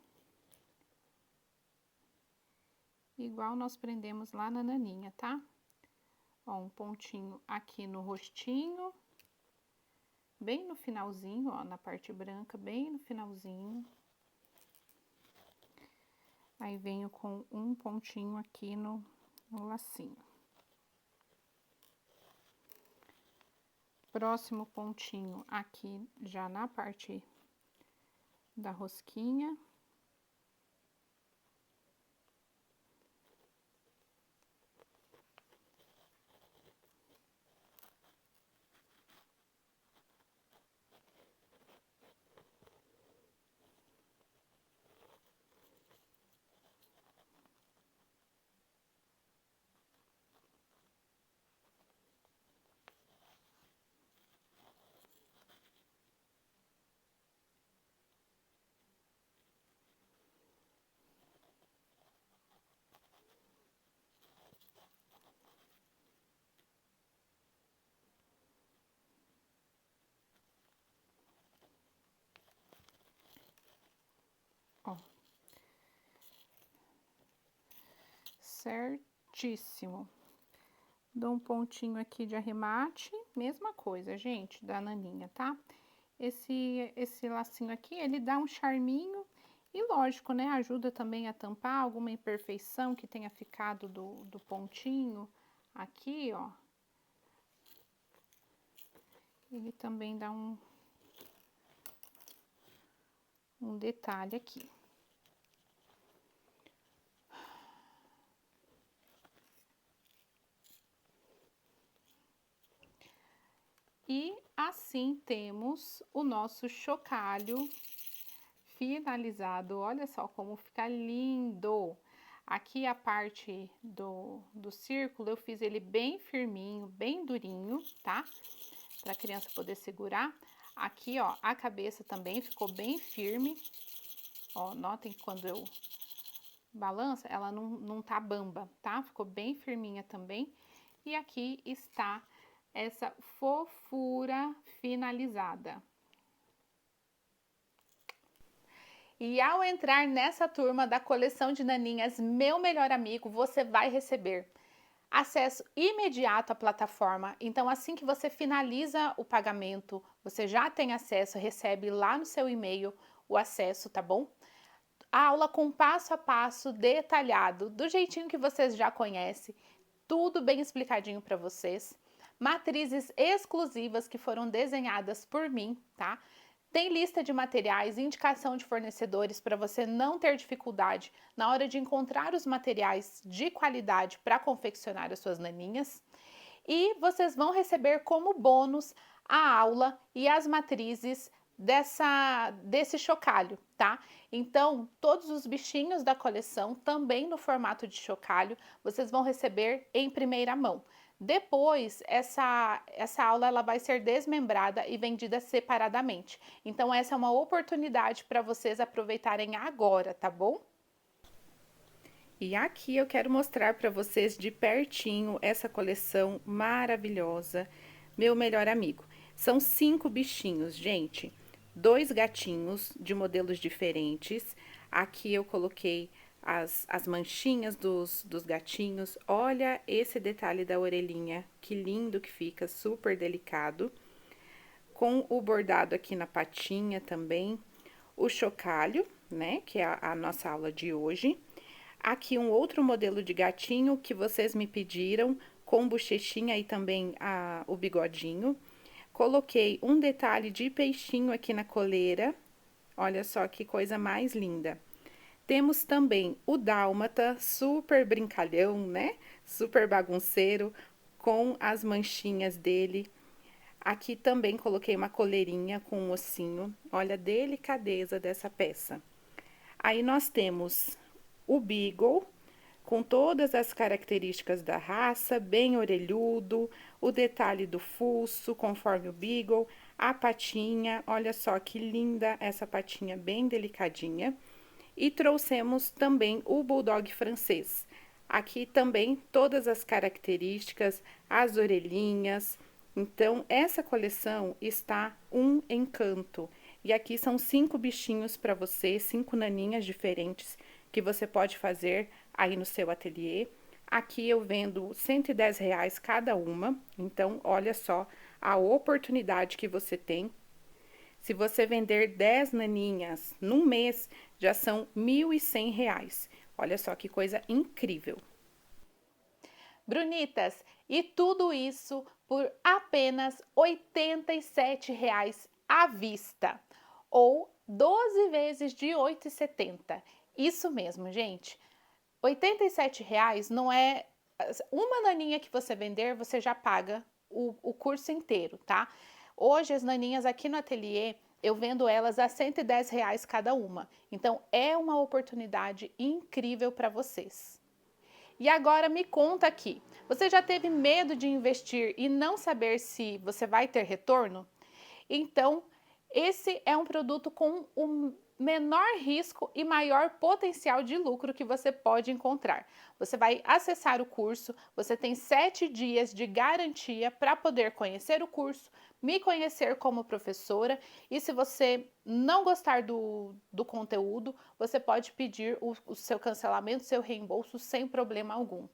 igual nós prendemos lá na naninha, tá? Ó, um pontinho aqui no rostinho, bem no finalzinho, ó, na parte branca, bem no finalzinho. Aí venho com um pontinho aqui no lacinho. Próximo pontinho aqui já na parte da rosquinha. certíssimo. Dou um pontinho aqui de arremate, mesma coisa, gente, da naninha, tá? Esse lacinho aqui, ele dá um charminho e lógico, né, ajuda também a tampar alguma imperfeição que tenha ficado do pontinho aqui, ó. Ele também dá um detalhe aqui. E assim temos o nosso chocalho finalizado. Olha só como fica lindo! Aqui a parte do círculo, eu fiz ele bem firminho, bem durinho, tá? Para a criança poder segurar. Aqui, ó, a cabeça também ficou bem firme. Ó, notem que quando eu balanço, ela não tá bamba, tá? Ficou bem firminha também. E aqui está essa fofura finalizada. E ao entrar nessa turma da coleção de naninhas Meu Melhor Amigo, você vai receber acesso imediato à plataforma. Então, assim que você finaliza o pagamento, você já tem acesso, recebe lá no seu e-mail o acesso, tá bom? A aula com passo a passo detalhado, do jeitinho que vocês já conhecem, tudo bem explicadinho para vocês. Matrizes exclusivas que foram desenhadas por mim, tá? Tem lista de materiais, indicação de fornecedores para você não ter dificuldade na hora de encontrar os materiais de qualidade para confeccionar as suas naninhas. E vocês vão receber como bônus a aula e as matrizes desse chocalho, tá? Então, todos os bichinhos da coleção, também no formato de chocalho, vocês vão receber em primeira mão. Depois, essa aula ela vai ser desmembrada e vendida separadamente. Então, essa é uma oportunidade para vocês aproveitarem agora, tá bom? E aqui eu quero mostrar para vocês de pertinho essa coleção maravilhosa, Meu Melhor Amigo. São 5 bichinhos, gente. 2 gatinhos de modelos diferentes. Aqui eu coloquei as manchinhas dos gatinhos. Olha esse detalhe da orelhinha, que lindo que fica, super delicado. Com o bordado aqui na patinha também. O chocalho, né, que é a nossa aula de hoje. Aqui um outro modelo de gatinho que vocês me pediram, com bochechinha e também o bigodinho. Coloquei um detalhe de peixinho aqui na coleira. Olha só que coisa mais linda. Temos também o dálmata, super brincalhão, né? Super bagunceiro, com as manchinhas dele. Aqui também coloquei uma coleirinha com um ossinho. Olha a delicadeza dessa peça. Aí nós temos o Beagle, com todas as características da raça, bem orelhudo, o detalhe do fuço, conforme o Beagle, a patinha, olha só que linda essa patinha bem delicadinha. E trouxemos também o Bulldog francês. Aqui também todas as características, as orelhinhas. Então, essa coleção está um encanto. E aqui são 5 bichinhos para você, 5 naninhas diferentes que você pode fazer aí no seu ateliê. Aqui eu vendo R$ 110 cada uma, então olha só a oportunidade que você tem. Se você vender 10 naninhas num mês, já são R$ 1.100. Olha só que coisa incrível. Brunitas, e tudo isso por apenas R$ 87,00 à vista, ou 12 vezes de R$ 8,70. Isso mesmo, gente. R$ 87,00 não é... Uma naninha que você vender, você já paga o curso inteiro, tá? Hoje, as naninhas aqui no ateliê, eu vendo elas a R$ 110,00 cada uma. Então, é uma oportunidade incrível para vocês. E agora me conta aqui, você já teve medo de investir e não saber se você vai ter retorno? Então, Esse é um produto com o menor risco e maior potencial de lucro que você pode encontrar. Você vai acessar o curso, você tem 7 dias de garantia para poder conhecer o curso, me conhecer como professora, e se você não gostar do conteúdo, você pode pedir o seu cancelamento, seu reembolso sem problema algum.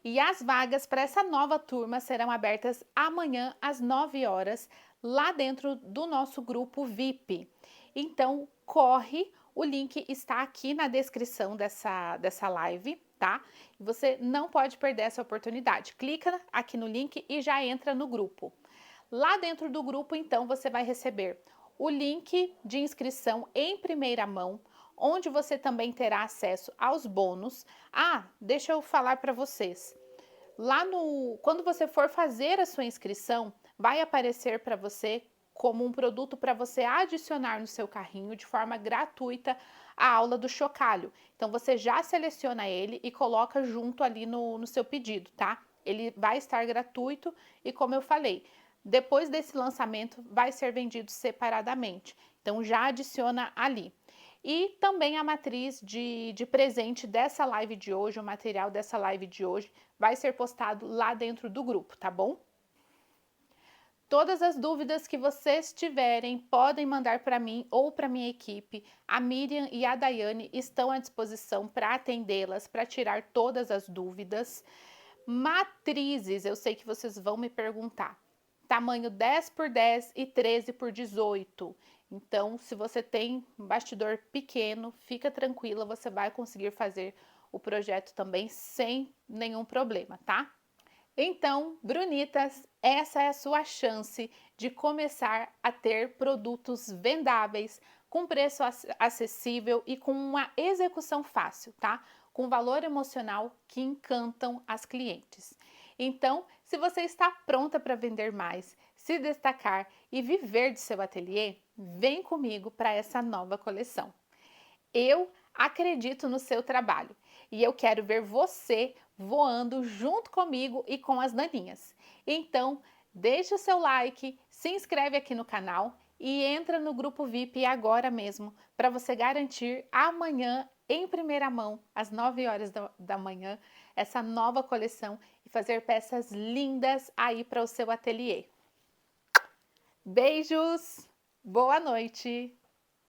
E as vagas para essa nova turma serão abertas amanhã às 9 horas, lá dentro do nosso grupo VIP. Então, corre, o link está aqui na descrição dessa live, tá? Você não pode perder essa oportunidade. Clica aqui no link e já entra no grupo. Lá dentro do grupo, então, você vai receber o link de inscrição em primeira mão, onde você também terá acesso aos bônus. Ah, deixa eu falar para vocês. Quando você for fazer a sua inscrição, vai aparecer para você como um produto para você adicionar no seu carrinho de forma gratuita a aula do chocalho. Então você já seleciona ele e coloca junto ali no seu pedido, tá? Ele vai estar gratuito e, como eu falei, depois desse lançamento vai ser vendido separadamente. Então já adiciona ali. E também a matriz de presente dessa live de hoje, o material dessa live de hoje, vai ser postado lá dentro do grupo, tá bom? Todas as dúvidas que vocês tiverem, podem mandar para mim ou para minha equipe. A Miriam e a Daiane estão à disposição para atendê-las, para tirar todas as dúvidas. Matrizes, eu sei que vocês vão me perguntar. Tamanho 10 por 10 e 13 por 18. Então, se você tem um bastidor pequeno, fica tranquila, você vai conseguir fazer o projeto também sem nenhum problema, tá? Então, Brunitas, essa é a sua chance de começar a ter produtos vendáveis, com preço acessível e com uma execução fácil, tá? Com valor emocional que encantam as clientes. Então, se você está pronta para vender mais, se destacar e viver de seu ateliê, vem comigo para essa nova coleção. Eu acredito no seu trabalho e eu quero ver você voando junto comigo e com as naninhas. Então, deixa o seu like, se inscreve aqui no canal e entra no grupo VIP agora mesmo para você garantir amanhã em primeira mão, às 9 horas da manhã, essa nova coleção e fazer peças lindas aí para o seu ateliê. Beijos! Boa noite!